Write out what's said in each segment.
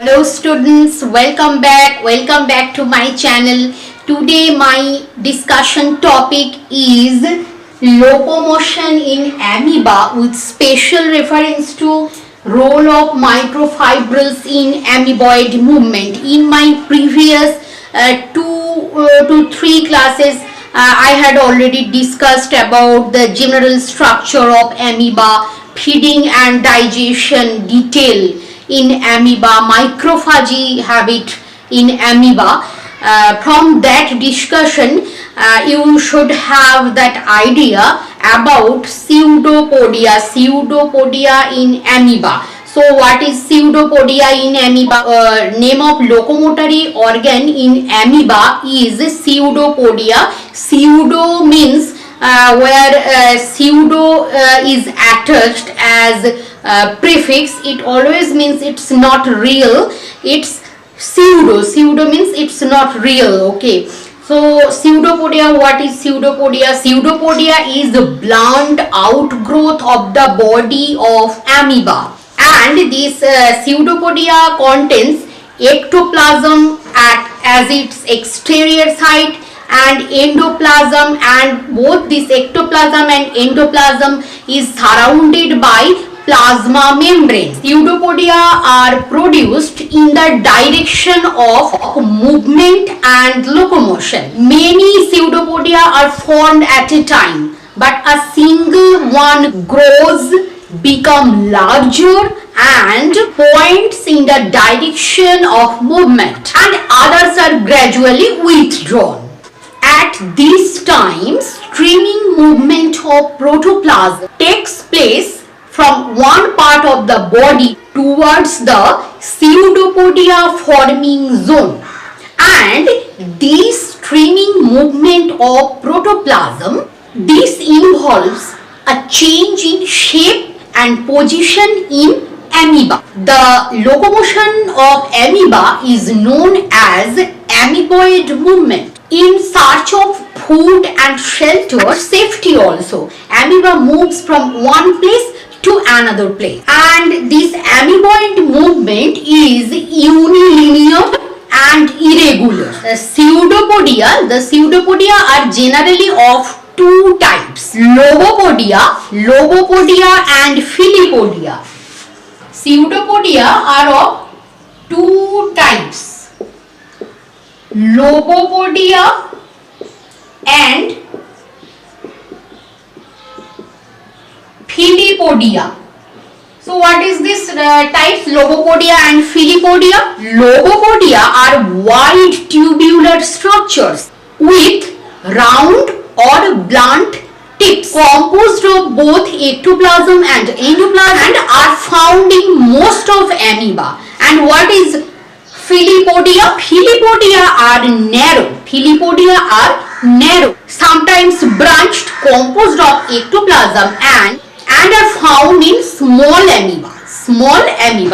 Hello students, welcome back to my channel. Today my discussion topic is locomotion in amoeba with special reference to role of microfibrils in amoeboid movement. In my previous 2 to 3 classes I had already discussed about the general structure of amoeba, feeding and digestion detail in amoeba, microphagy habit in amoeba. From that discussion you should have that idea about pseudopodia in amoeba. So what is pseudopodia in amoeba? Name of locomotory organ in amoeba is pseudopodia. Pseudo means where pseudo is attached as prefix. It always means it's not real. It's pseudo means it's not real. Okay, so pseudopodia, what is pseudopodia? Pseudopodia is the blunt outgrowth of the body of amoeba, and this pseudopodia contains ectoplasm as its exterior site and endoplasm, and both this ectoplasm and endoplasm is surrounded by plasma membrane. Pseudopodia are produced in the direction of movement and locomotion. Many pseudopodia are formed at a time, but a single one grows, become larger and points in the direction of movement, and others are gradually withdrawn. At this time, streaming movement of protoplasm takes place from one part of the body towards the pseudopodia forming zone, and this streaming movement of protoplasm, this involves a change in shape and position in amoeba. The locomotion of amoeba is known as amoeboid movement. In search of food and shelter, safety also, amoeba moves from one place to another place, and this amoeboid movement is unilinear and irregular. The pseudopodia are generally of two types: lobopodia and filipodia. Pseudopodia are of two types: lobopodia and filipodia. So what is this types, lobopodia and filipodia? Lobopodia are wide tubular structures with round or blunt tips, composed of both ectoplasm and endoplasm, and are found in most of amoeba. And what is filipodia? Filipodia are narrow, sometimes branched, composed of ectoplasm and are found in small amoeba,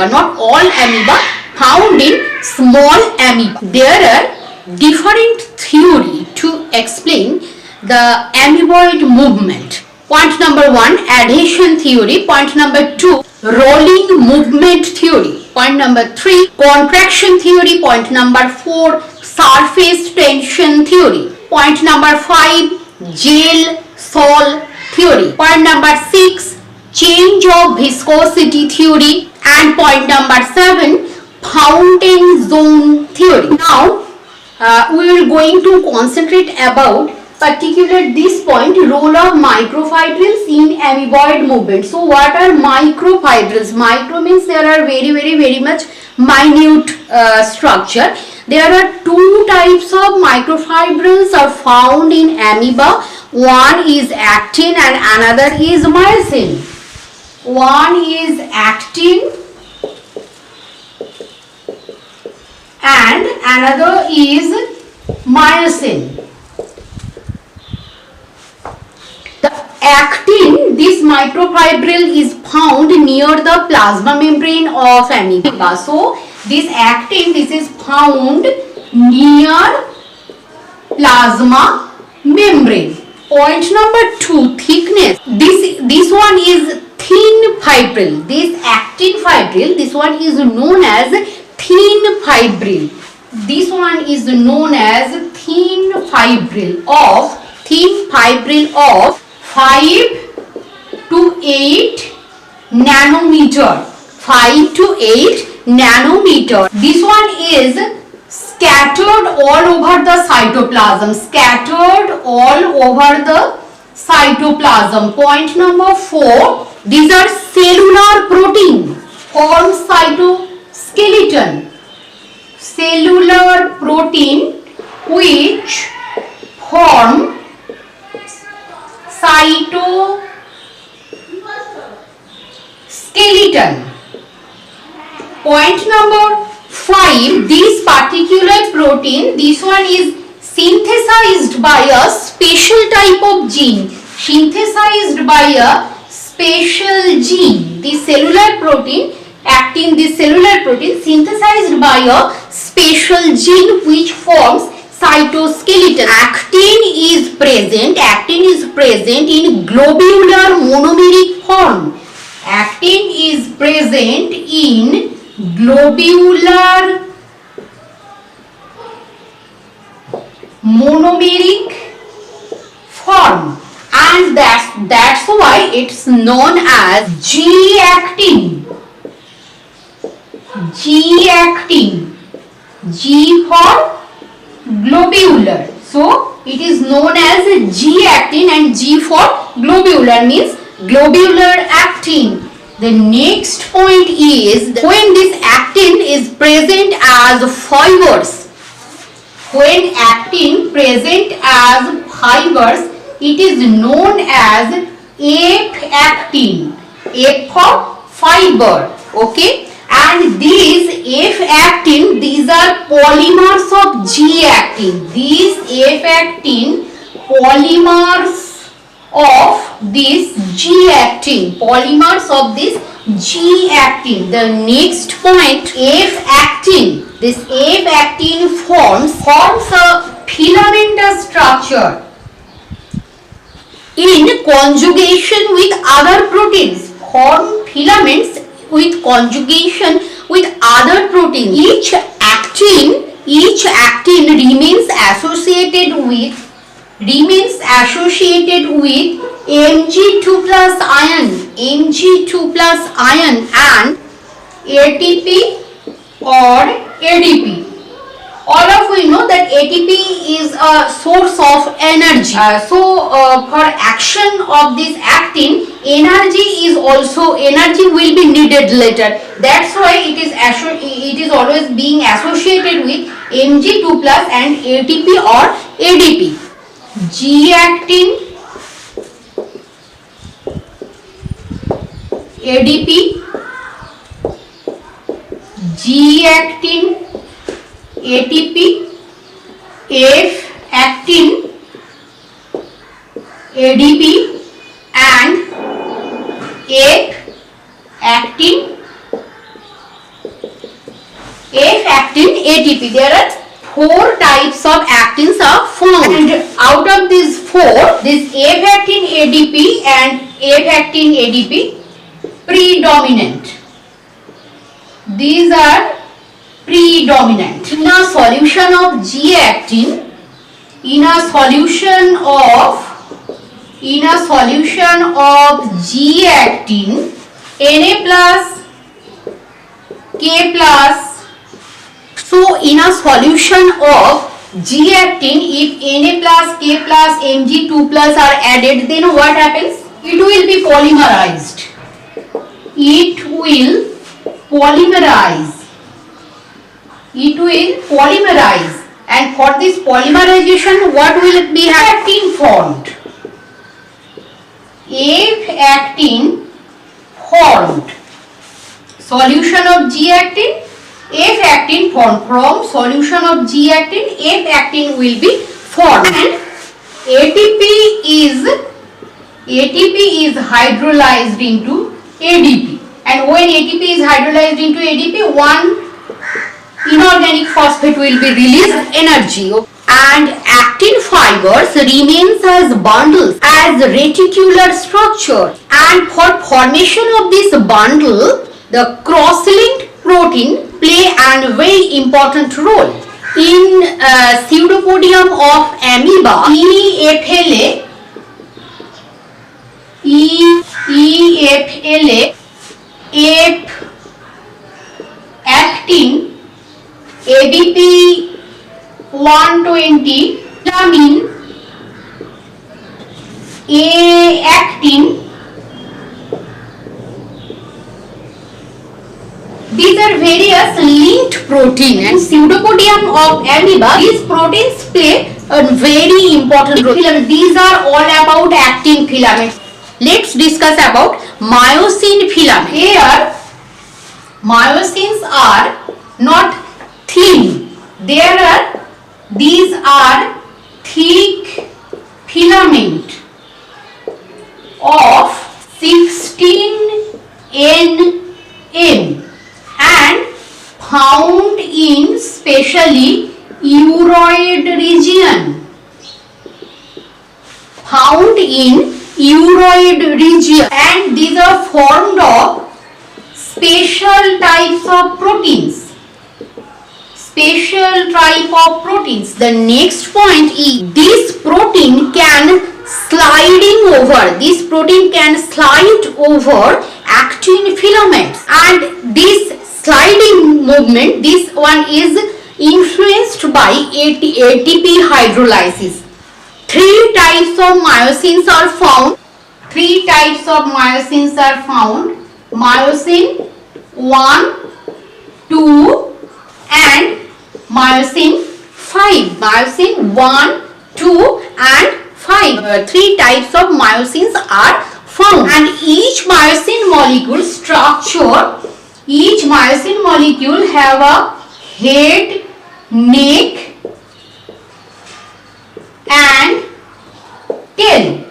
not all amoeba, found in small amoeba. There are different theory to explain the amoeboid movement. Point number 1, adhesion theory. Point number 2, rolling movement theory. Point number 3, contraction theory. Point number 4, surface tension theory. Point number 5, gel sol theory. Point number 6, change of viscosity theory. And point number 7, fountain zone theory. Now we are going to concentrate about particular this point, role of microfibrils in amoeboid movement. So what are microfibrils? Micro means there are very much minute structure. There are two types of microfibrils are found in amoeba. One is actin and another is myosin. One is actin and another is myosin. The actin, this microfibril is found near the plasma membrane of amoeba. So this actin, this is found near plasma membrane. Point number 2, thickness. This one is thin fibril. This actin fibril, this one is known as thin fibril. This one is known as thin fibril of 5 to 8 nanometer. 5 to 8 nanometer. This one is scattered all over the cytoplasm. Scattered all over the cytoplasm. Point number 4. These are cellular protein. Form cytoskeleton. Cellular protein which form cytoskeleton. Point number 5. This particular protein, this one is synthesized by a special type of gene. Synthesized by a special gene. The cellular protein, actin, this cellular protein synthesized by a special gene which forms cytoskeleton. Actin is present in globular monomeric form. Actin is present in globular monomeric form, and that's why it's known as G-actin. G-actin. G for globular. So it is known as G-actin, and G for globular means globular actin. The next point is when this actin is present as fibers. When actin present as fibers, it is known as F-actin. F for fiber. Okay. And these F-actin, these are polymers of G-actin. These F-actin polymers of this G-actin. Polymers of this G-actin. The next point, F-actin. This F-actin forms a filamentous structure in conjugation with other proteins. Form filaments with conjugation with other proteins. Each actin remains associated with Mg2 plus ion and ATP or ADP. All of we know that ATP is a source of energy. For action of this actin, energy will be needed later. That's why it is always being associated with Mg2 plus and ATP or ADP. G-actin, ADP, G-actin, ATP, F-actin, ADP and F-actin, ATP. There are 4 types of actins are formed, and out of these 4, this F-actin, ADP and F-actin, ADP predominant. These are predominant. In a solution of G-actin, G-actin, Na plus K plus. So in a solution of G-actin, if Na plus K plus Mg2 plus are added, then what happens? It will be polymerized. It will polymerize. And for this polymerization, what will be actin formed? F-actin formed. Solution of G-actin, F-actin formed. From solution of G-actin, F-actin will be formed. And ATP is hydrolyzed into ADP. And when ATP is hydrolyzed into ADP, one inorganic phosphate will be released energy. And actin fibers remains as bundles, as reticular structure. And for formation of this bundle, the cross-linked protein play a very important role. In pseudopodium of amoeba, EFLA, F-actin, ABP 120, vitamin A-actin. These are various linked protein, and pseudopodium of amoeba, these proteins play a very important role. These are all about actin filaments. Let's discuss about myosin filament. Here myosins are not thin. These are thick filament of 16 nm and found in specially uroid region. And these are formed of special types of proteins. The next point is this protein can slide over actin filaments, and this sliding movement, this one is influenced by ATP hydrolysis. Three types of myosins are found. Myosin 1, 2 and myosin 5. Myosin 1, 2 and 5. Three types of myosins are found, and each myosin molecule have a head, neck and tail.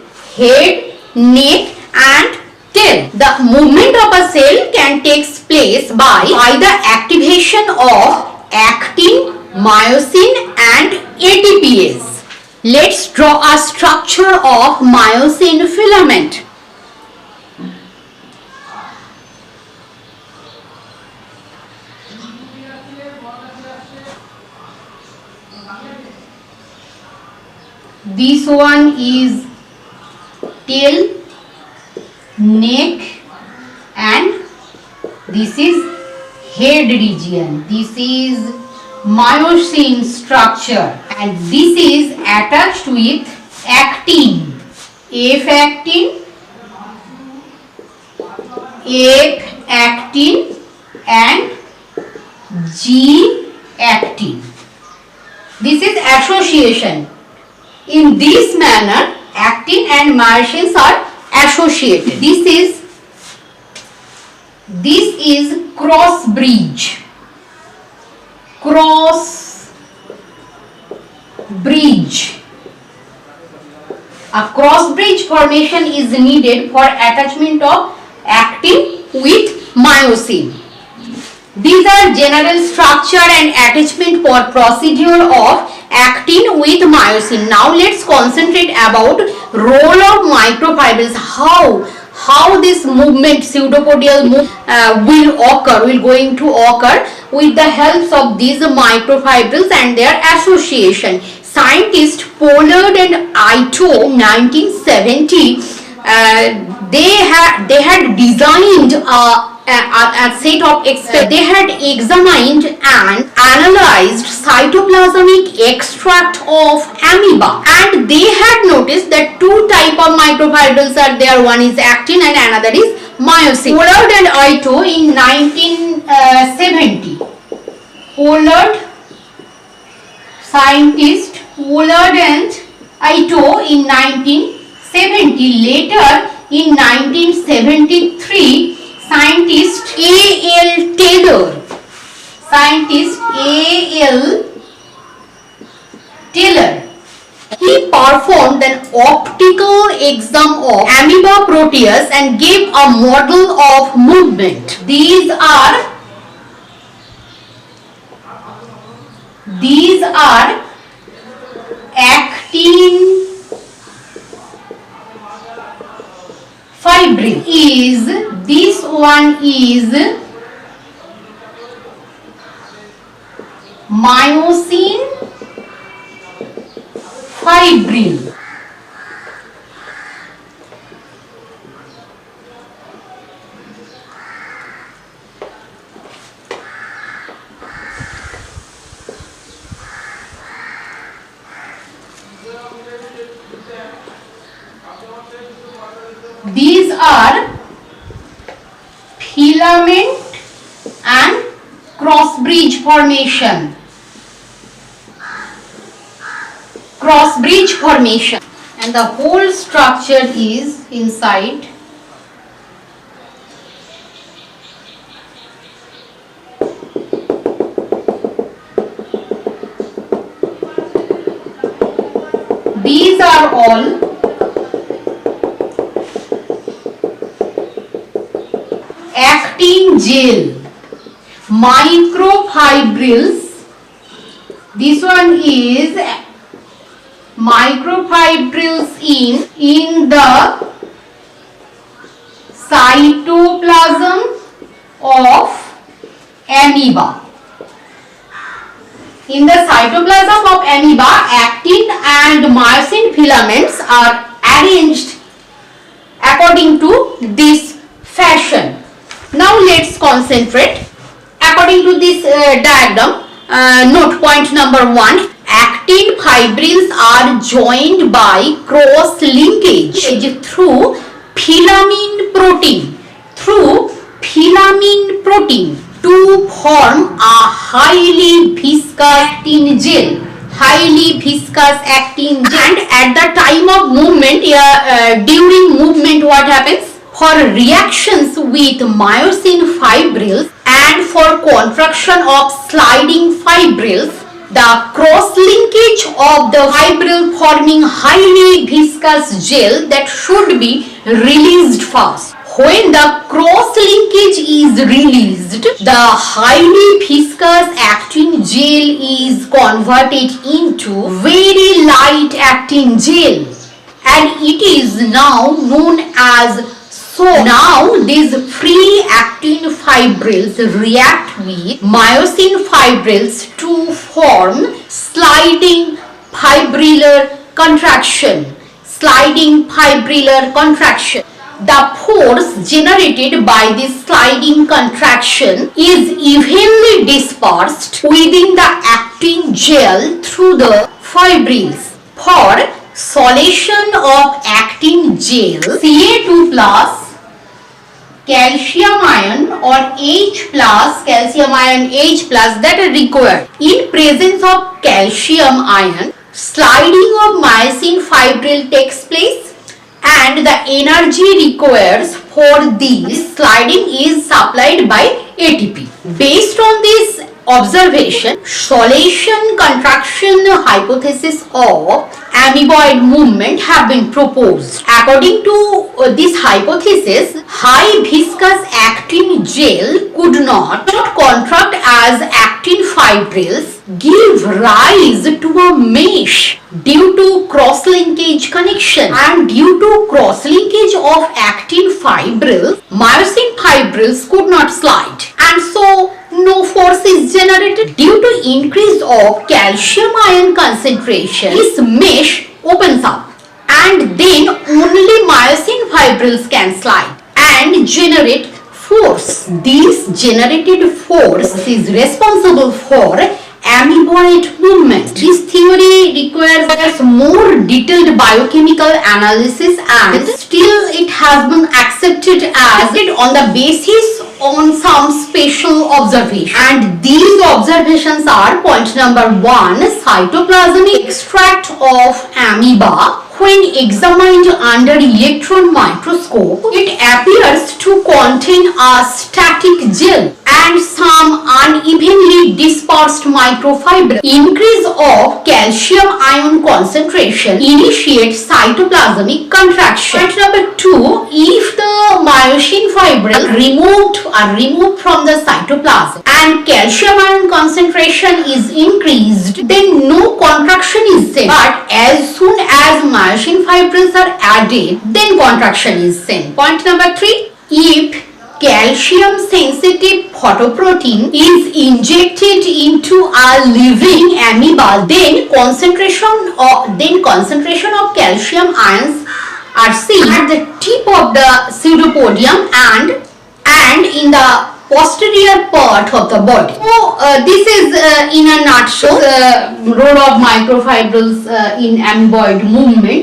The movement of a cell can take place by the activation of actin, myosin and ATPase. Let's draw a structure of myosin filament. This one is tail, neck and this is head region. This is myosin structure, and this is attached with actin, F-actin and G-actin. This is association. In this manner, actin and myosins are associated. This is cross bridge. A cross bridge formation is needed for attachment of actin with myosin. These are general structure and attachment for procedure of actin with myosin. Now let's concentrate about role of microfibrils. How this movement, pseudopodial will going to occur with the help of these microfibrils and their association. Scientists Pollard and Ito in 1970 they had designed a set of experiments. They had examined and analyzed cytoplasmic extract of amoeba, and they had noticed that two type of microfibrils are there. One is actin and another is myosin. Pollard and Ito in 1970. Scientist Pollard and Ito in 1970. Later in 1973, Scientist A.L. Taylor, he performed an optical exam of amoeba proteus and gave a model of movement. These are actin fibril. This one is myosin fibril. These are filament and cross bridge formation. Cross bridge formation, and the whole structure is inside. These are all actin gel, microfibrils. This one is microfibrils in the cytoplasm of amoeba. In the cytoplasm of amoeba, actin and myosin filaments are arranged according to this fashion. Now let's concentrate. According to this diagram, note point number 1. Actin fibrils are joined by cross linkage through filamin protein. To form a highly viscous actin gel. And at the time of movement, during movement, what happens? For reactions with myosin fibrils and for contraction of sliding fibrils, the cross linkage of the fibril forming highly viscous gel that should be released first. When the cross linkage is released, the highly viscous actin gel is converted into very light actin gel, and it is now known as. So now these free actin fibrils react with myosin fibrils to form sliding fibrillar contraction. The force generated by this sliding contraction is evenly dispersed within the actin gel through the fibrils. For solution of actin gel, Ca2 plus calcium ion or H plus, calcium ion H plus that are required. In presence of calcium ion, sliding of myosin fibril takes place and the energy required for this sliding is supplied by ATP. Based on this observation, solution contraction hypothesis of amoeboid movement have been proposed. According to this hypothesis, high viscous actin gel could not contract as actin fibrils, give rise to a mesh due to cross-linkage connection, and due to cross-linkage of actin fibrils, myosin fibrils could not slide, and so no force is generated. Due to increase of calcium ion concentration, this mesh opens up and then only myosin fibrils can slide and generate force. This generated force is responsible for amoeboid movement. This theory requires more detailed biochemical analysis and still it has been accepted as on the basis on some special observation. And these observations are point number 1, cytoplasmic extract of amoeba. When examined under electron microscope, it appears to contain a static gel and some unevenly dispersed microfibrils. Increase of calcium ion concentration initiates cytoplasmic contraction. Point number 2, if the myosin fibrils are removed from the cytoplasm and calcium ion concentration is increased, then no contraction is seen. But as soon as myosin fibrils are added, then contraction is seen. Point number 3, if calcium sensitive photoprotein is injected into a living amoeba, then concentration of calcium ions are seen at the tip of the pseudopodium and in the posterior part of the body. So this is in a nutshell role of microfibrils in amoeboid movement.